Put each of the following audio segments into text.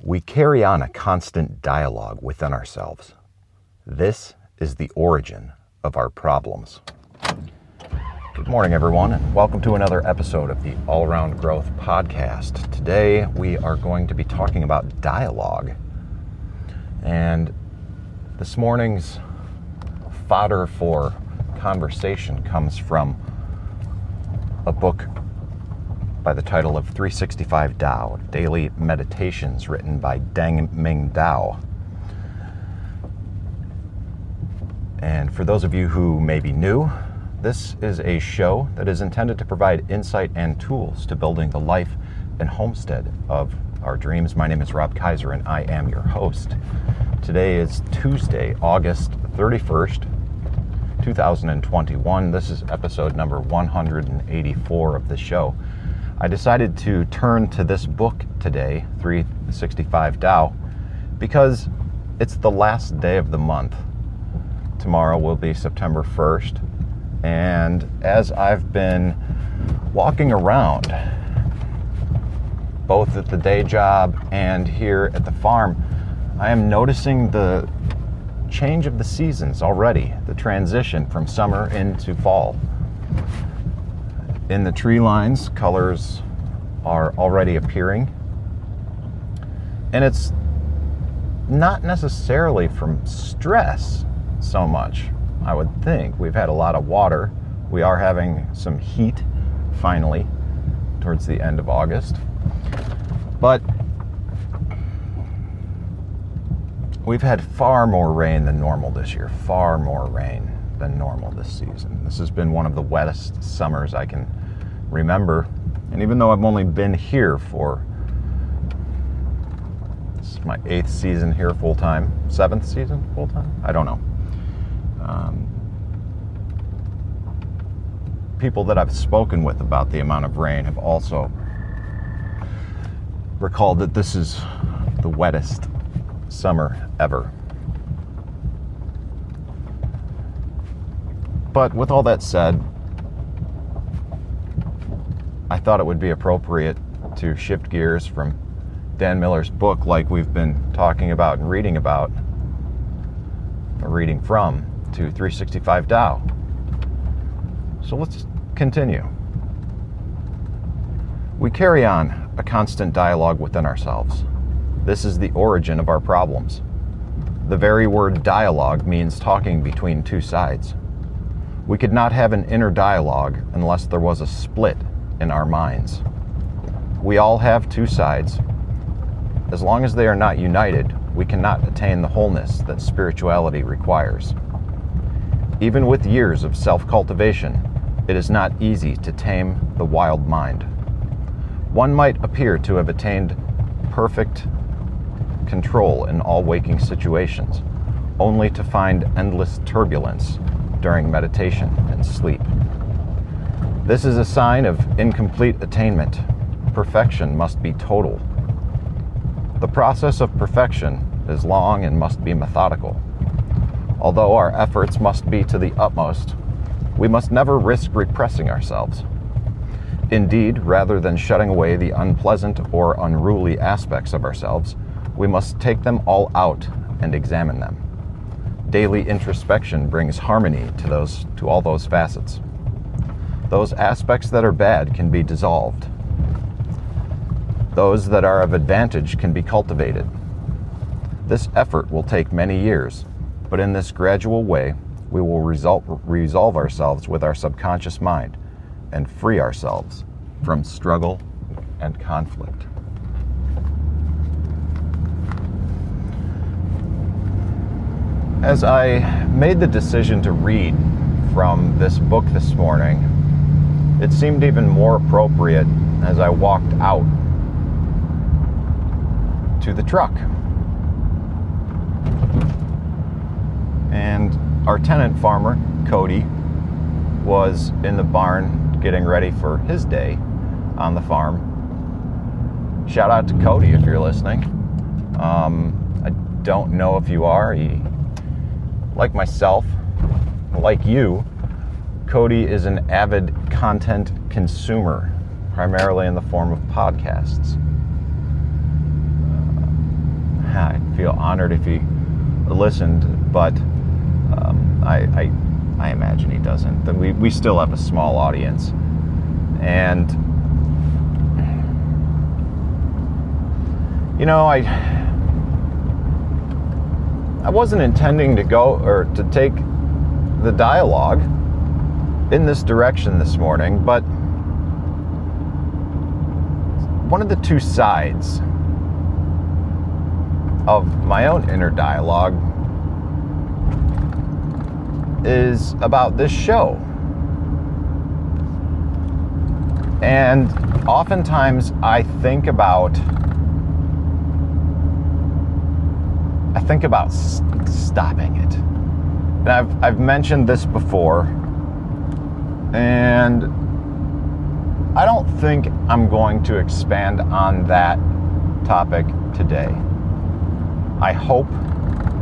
We carry on a constant dialogue within ourselves. This is the origin of our problems. Good morning, everyone, and welcome to another episode of the All Around Growth Podcast. Today, we are going to be talking about dialogue. And this morning's fodder for conversation comes from a book by the title of 365 Tao, Daily Meditations, written by Deng Ming Dao. And for those of you who may be new, this is a show that is intended to provide insight and tools to building the life and homestead of our dreams. My name is Rob Kaiser, and I am your host. Today is Tuesday, August 31st, 2021. This is episode number 184 of the show. I decided to turn to this book today, 365 Tao, because it's the last day of the month. Tomorrow will be September 1st, and as I've been walking around, both at the day job and here at the farm, I am noticing the change of the seasons already, the transition from summer into fall. In the tree lines, colors are already appearing. And it's not necessarily from stress so much, I would think. We've had a lot of water. We are having some heat, finally, towards the end of August. But we've had far more rain than normal this year, far more rain than normal this season. This has been one of the wettest summers I can remember, and even though I've only been here for, this is my 8th season here full-time, 7th season full-time, I don't know. People that I've spoken with about the amount of rain have also recalled that this is the wettest summer ever. But with all that said, I thought it would be appropriate to shift gears from Dan Miller's book, like we've been talking about and reading about, or reading from, to 365 Tao. So let's continue. We carry on a constant dialogue within ourselves. This is the origin of our problems. The very word dialogue means talking between two sides. We could not have an inner dialogue unless there was a split in our minds. We all have two sides. As long as they are not united, we cannot attain the wholeness that spirituality requires. Even with years of self-cultivation, it is not easy to tame the wild mind. One might appear to have attained perfect control in all waking situations, only to find endless turbulence during meditation and sleep. This is a sign of incomplete attainment. Perfection must be total. The process of perfection is long and must be methodical. Although our efforts must be to the utmost, we must never risk repressing ourselves. Indeed, rather than shutting away the unpleasant or unruly aspects of ourselves, we must take them all out and examine them. Daily introspection brings harmony to all those facets. Those aspects that are bad can be dissolved. Those that are of advantage can be cultivated. This effort will take many years, but in this gradual way, we will resolve ourselves with our subconscious mind and free ourselves from struggle and conflict. As I made the decision to read from this book this morning, it seemed even more appropriate as I walked out to the truck. And our tenant farmer, Cody, was in the barn getting ready for his day on the farm. Shout out to Cody if you're listening. I don't know if you are. Like myself, like you, Cody is an avid content consumer, primarily in the form of podcasts. I'd feel honored if he listened, but I imagine he doesn't. We still have a small audience, and I wasn't intending to go or to take the dialogue in this direction this morning, but one of the two sides of my own inner dialogue is about this show. And oftentimes I think about stopping it. And I've mentioned this before, and I don't think I'm going to expand on that topic today. I hope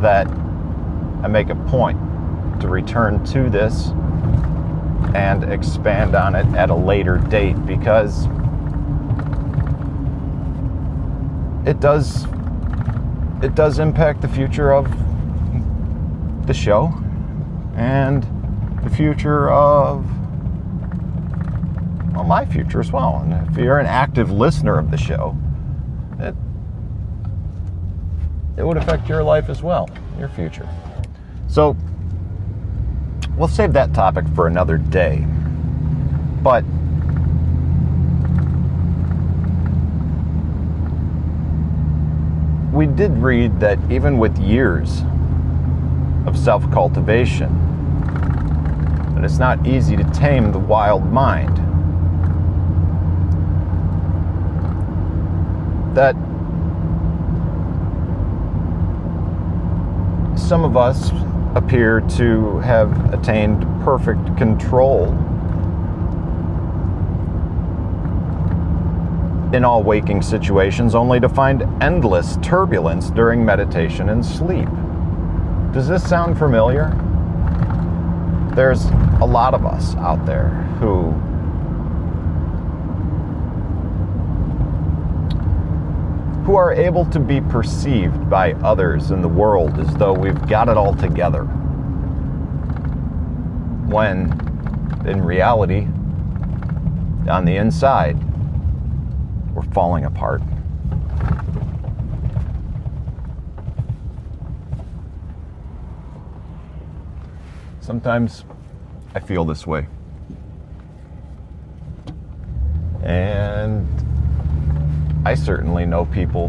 that I make a point to return to this and expand on it at a later date, because it does impact the future of the show and the future of, well, my future as well. And if you're an active listener of the show, it would affect your life as well, your future. So we'll save that topic for another day. But we did read that even with years of self-cultivation, that it's not easy to tame the wild mind. That some of us appear to have attained perfect control in all waking situations, only to find endless turbulence during meditation and sleep. Does this sound familiar? There's a lot of us out there who are able to be perceived by others in the world as though we've got it all together, when in reality, on the inside, we're falling apart. Sometimes I feel this way. And I certainly know people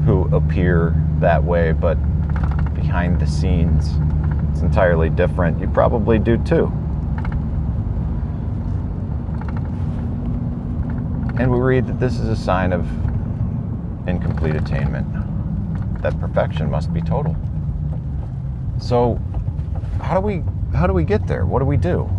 who appear that way, but behind the scenes, it's entirely different. You probably do too. And we read that this is a sign of incomplete attainment, that perfection must be total. So how do we get there? What do we do?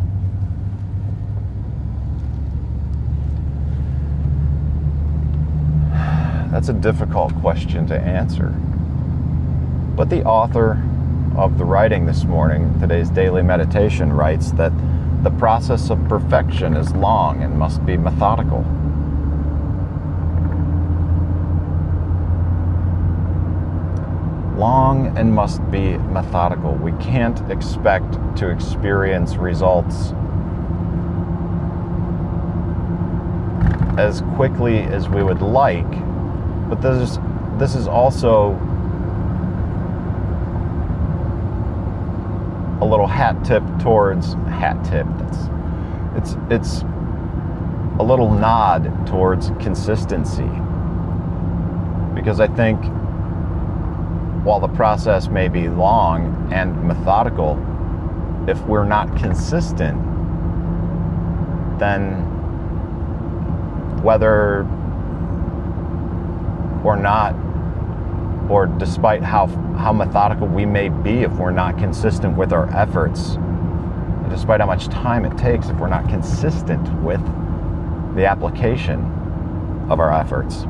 That's a difficult question to answer. But the author of the writing this morning, today's daily meditation, writes that the process of perfection is long and must be methodical. Long and must be methodical. We can't expect to experience results as quickly as we would like, but this is also a little it's a little nod towards consistency, because I think while the process may be long and methodical, if we're not consistent, then whether or not, or despite how methodical we may be, if we're not consistent with our efforts, despite how much time it takes, if we're not consistent with the application of our efforts,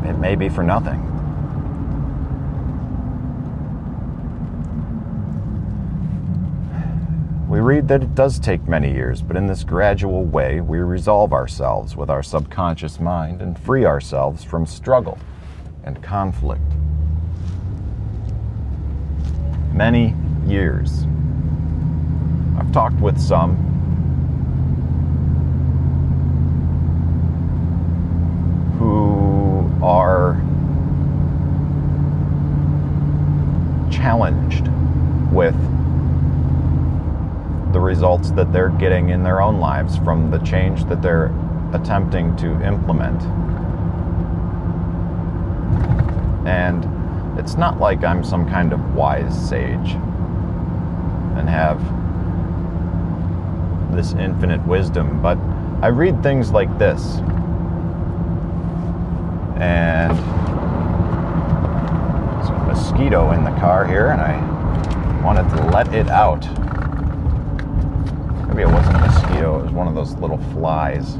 it may be for nothing. We read that it does take many years, but in this gradual way, we resolve ourselves with our subconscious mind and free ourselves from struggle and conflict. Many years. I've talked with some who are challenged with the results that they're getting in their own lives from the change that they're attempting to implement. And it's not like I'm some kind of wise sage and have this infinite wisdom, but I read things like this, and there's a mosquito in the car here, and I wanted to let it out. Maybe it wasn't a mosquito, it was one of those little flies.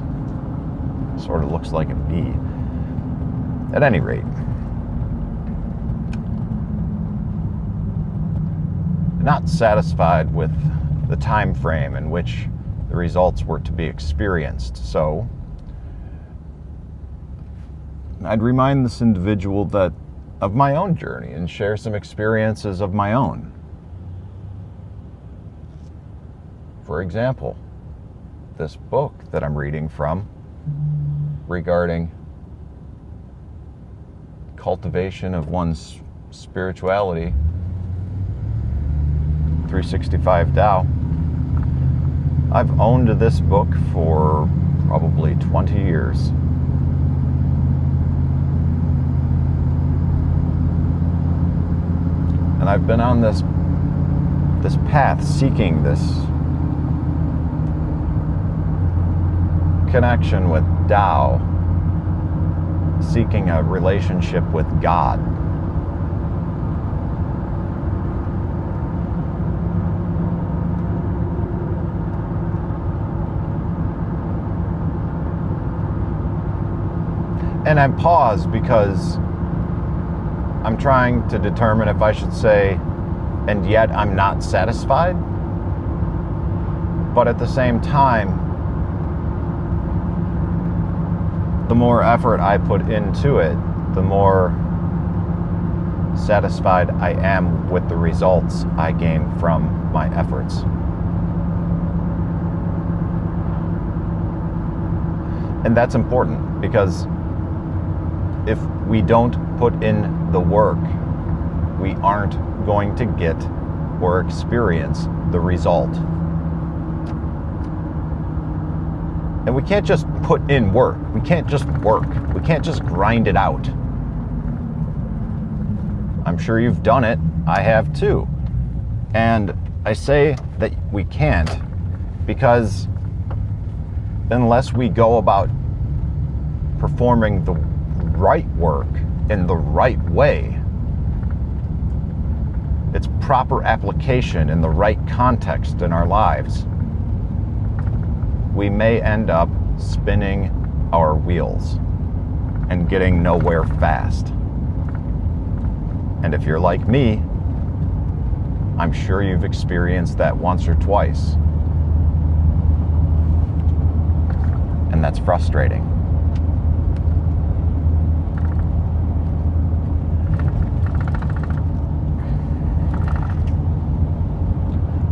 Sort of looks like a bee. At any rate, not satisfied with the time frame in which the results were to be experienced. So I'd remind this individual that of my own journey and share some experiences of my own. For example, this book that I'm reading from regarding cultivation of one's spirituality, 365 Tao. I've owned this book for probably 20 years. And I've been on this path seeking this connection with Tao, seeking a relationship with God. And I pause because I'm trying to determine if I should say, and yet I'm not satisfied. But at the same time, the more effort I put into it, the more satisfied I am with the results I gain from my efforts. And that's important because if we don't put in the work, we aren't going to get or experience the result. And we can't just put in work. We can't just work. We can't just grind it out. I'm sure you've done it. I have too. And I say that we can't because unless we go about performing the right work in the right way, its proper application in the right context in our lives, we may end up spinning our wheels and getting nowhere fast. And if you're like me, I'm sure you've experienced that once or twice. And that's frustrating.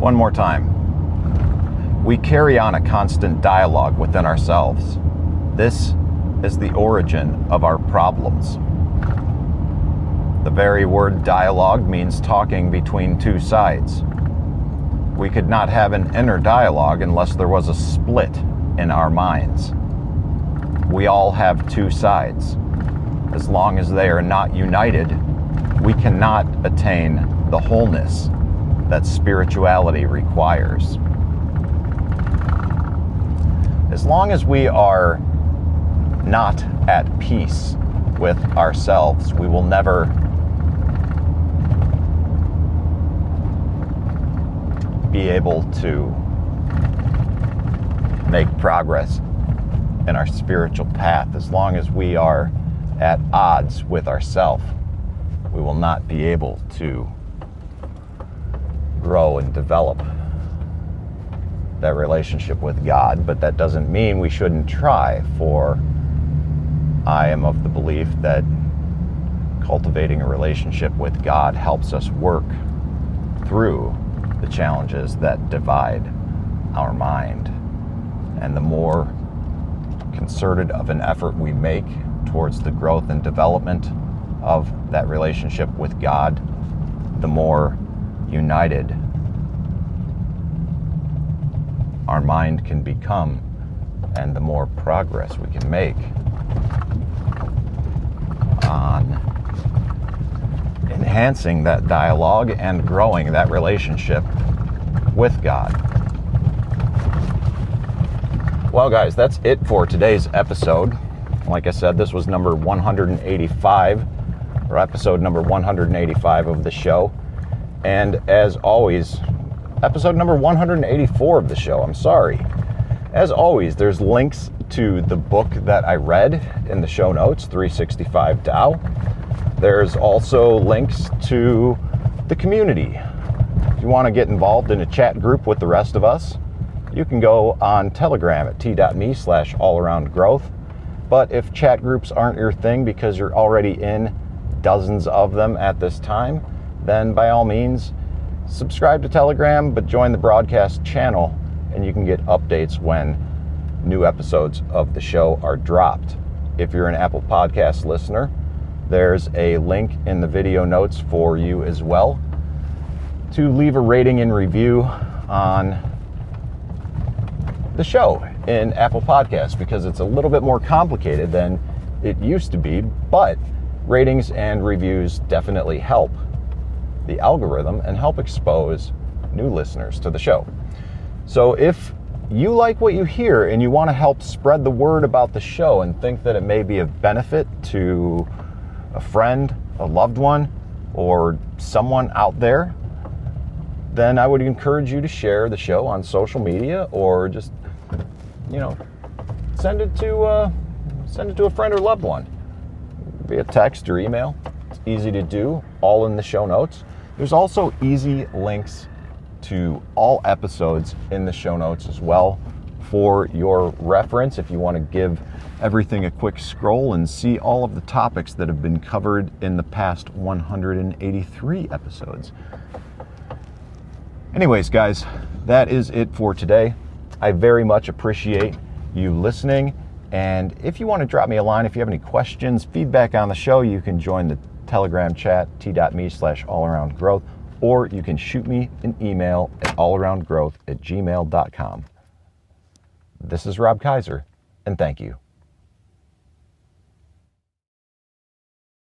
One more time. We carry on a constant dialogue within ourselves. This is the origin of our problems. The very word dialogue means talking between two sides. We could not have an inner dialogue unless there was a split in our minds. We all have two sides. As long as they are not united, we cannot attain the wholeness that spirituality requires. As long as we are not at peace with ourselves, we will never be able to make progress in our spiritual path. As long as we are at odds with ourselves, we will not be able to grow and develop that relationship with God. But that doesn't mean we shouldn't try, for I am of the belief that cultivating a relationship with God helps us work through the challenges that divide our mind. And the more concerted of an effort we make towards the growth and development of that relationship with God, the more united our mind can become, and the more progress we can make on enhancing that dialogue and growing that relationship with God. Well, guys, that's it for today's episode. Like I said, this was number 185, or episode number 185 of the show. And as always, episode number 184 of the show, I'm sorry. As always, there's links to the book that I read in the show notes, 365 Tao. There's also links to the community. If you want to get involved in a chat group with the rest of us, you can go on Telegram at t.me/allaroundgrowth. But if chat groups aren't your thing because you're already in dozens of them at this time, then by all means, subscribe to Telegram, but join the broadcast channel, and you can get updates when new episodes of the show are dropped. If you're an Apple Podcast listener, there's a link in the video notes for you as well to leave a rating and review on the show in Apple Podcasts, because it's a little bit more complicated than it used to be, but ratings and reviews definitely help the algorithm and help expose new listeners to the show. So if you like what you hear and you want to help spread the word about the show and think that it may be of benefit to a friend, a loved one, or someone out there, then I would encourage you to share the show on social media, or just, send it to a friend or loved one via text or email. It's easy to do, all in the show notes. There's also easy links to all episodes in the show notes as well for your reference if you want to give everything a quick scroll and see all of the topics that have been covered in the past 183 episodes. Anyways, guys, that is it for today. I very much appreciate you listening. And if you want to drop me a line, if you have any questions, feedback on the show, you can join the Telegram chat, t.me/allaroundgrowth, or you can shoot me an email at allaroundgrowth@gmail.com. This is Rob Kaiser, and thank you.